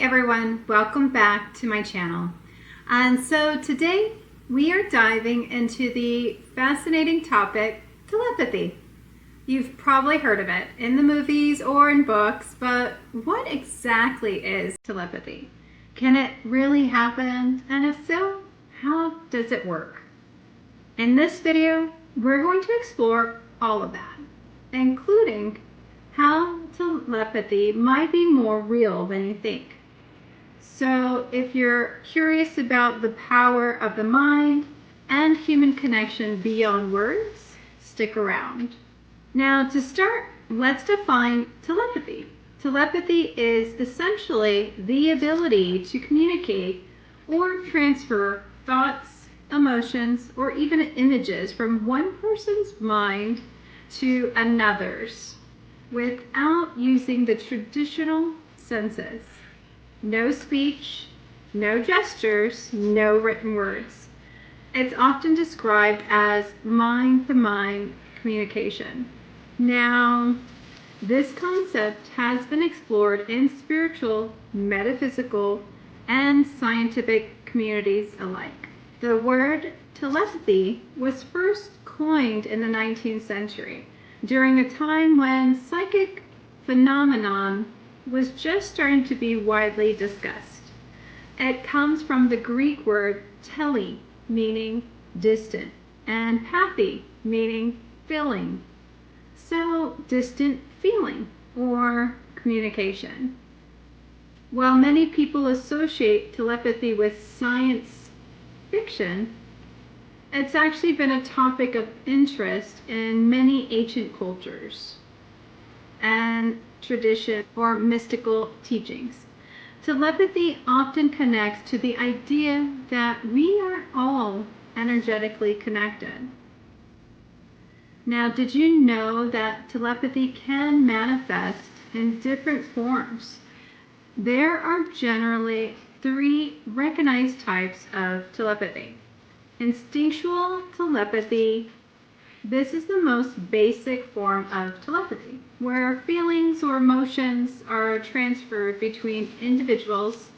everyone, welcome back to my channel. And so today we are diving into the fascinating topic, telepathy. You've probably heard of it in the movies or in books, but what exactly is telepathy? Can it really happen? And if so, how does it work? In this video, we're going to explore all of that, including how telepathy might be more real than you think. So if you're curious about the power of the mind and human connection beyond words, stick around. Now to start, let's define telepathy. Telepathy is essentially the ability to communicate or transfer thoughts, emotions, or even images from one person's mind to another's without using the traditional senses. No speech, no gestures, no written words. It's often described as mind-to-mind communication. Now, this concept has been explored in spiritual, metaphysical, and scientific communities alike. The word telepathy was first coined in the 19th century, during a time when psychic phenomenon was just starting to be widely discussed. It comes from the Greek word tele, meaning distant, and pathy, meaning feeling. So, distant feeling or communication. While many people associate telepathy with science fiction, it's actually been a topic of interest in many ancient cultures and tradition or mystical teachings. Telepathy often connects to the idea that we are all energetically connected. Now, did you know that telepathy can manifest in different forms? There are generally 3 recognized types of telepathy. Instinctual telepathy. This is the most basic form of telepathy, where feelings or emotions are transferred between individuals.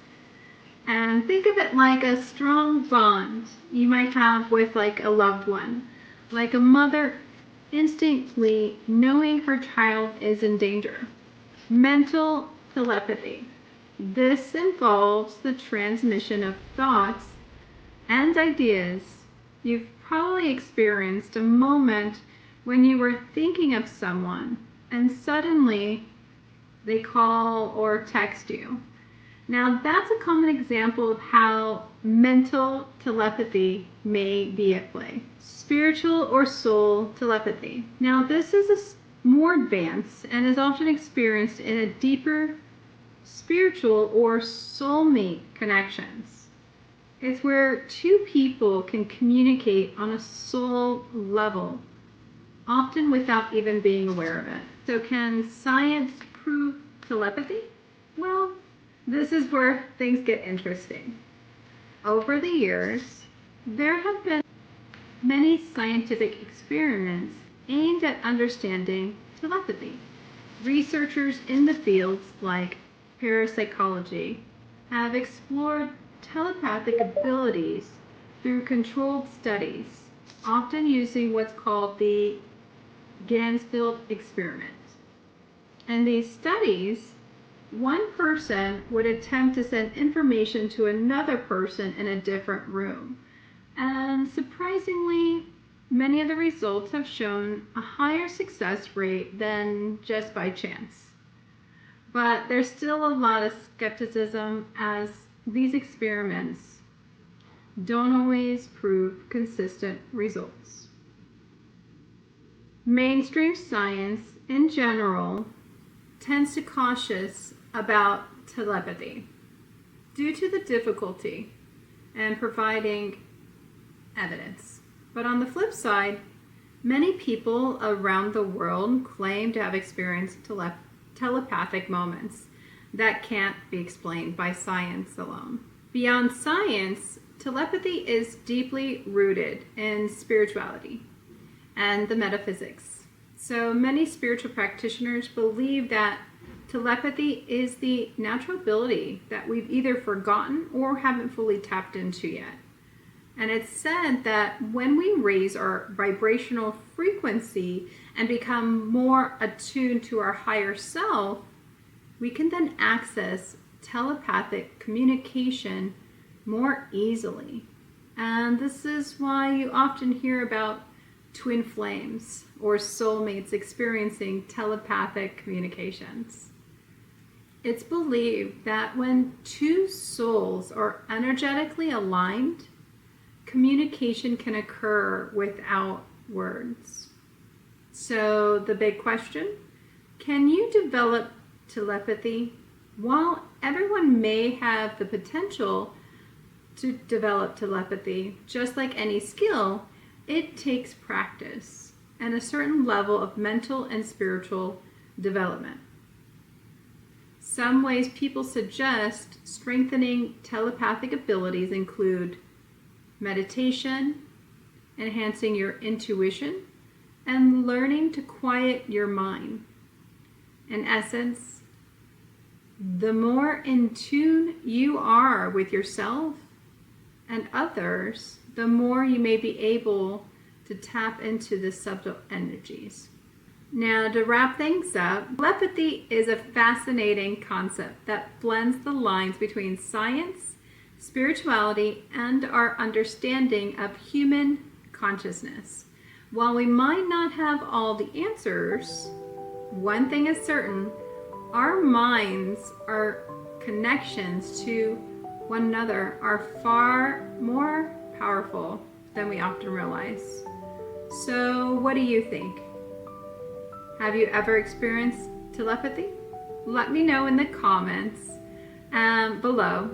And think of it like a strong bond you might have with like a loved one, like a mother instinctively knowing her child is in danger. Mental telepathy. This involves the transmission of thoughts and ideas. You've probably experienced a moment when you were thinking of someone and suddenly they call or text you. Now that's a common example of how mental telepathy may be at play. Spiritual or soul telepathy. Now this is more advanced and is often experienced in a deeper spiritual or soulmate connections. It's where 2 people can communicate on a soul level, often without even being aware of it. So can science prove telepathy? Well, this is where things get interesting. Over the years, there have been many scientific experiments aimed at understanding telepathy. Researchers in the fields like parapsychology have explored telepathic abilities through controlled studies, often using what's called the Gansfield experiment. In these studies, one person would attempt to send information to another person in a different room. And surprisingly, many of the results have shown a higher success rate than just by chance. But there's still a lot of skepticism as these experiments don't always prove consistent results. Mainstream science in general tends to cautious about telepathy due to the difficulty in providing evidence. But on the flip side, many people around the world claim to have experienced telepathic moments that can't be explained by science alone. Beyond science, telepathy is deeply rooted in spirituality and the metaphysics. So many spiritual practitioners believe that Telepathy is the natural ability that we've either forgotten or haven't fully tapped into yet. And it's said that when we raise our vibrational frequency and become more attuned to our higher self, we can then access telepathic communication more easily. And this is why you often hear about twin flames or soulmates experiencing telepathic communications. It's believed that when two souls are energetically aligned, communication can occur without words. So the big question, can you develop telepathy? While everyone may have the potential to develop telepathy, just like any skill, it takes practice and a certain level of mental and spiritual development. Some ways people suggest strengthening telepathic abilities include meditation, enhancing your intuition, and learning to quiet your mind. In essence, the more in tune you are with yourself and others, the more you may be able to tap into the subtle energies. Now, to wrap things up, telepathy is a fascinating concept that blends the lines between science, spirituality, and our understanding of human consciousness. While we might not have all the answers, one thing is certain, our minds, our connections to one another are far more powerful than we often realize. So what do you think? Have you ever experienced telepathy? Let me know in the comments below.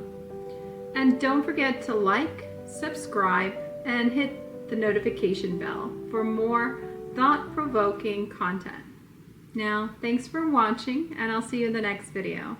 And don't forget to like, subscribe, and hit the notification bell for more thought-provoking content. Now, thanks for watching, and I'll see you in the next video.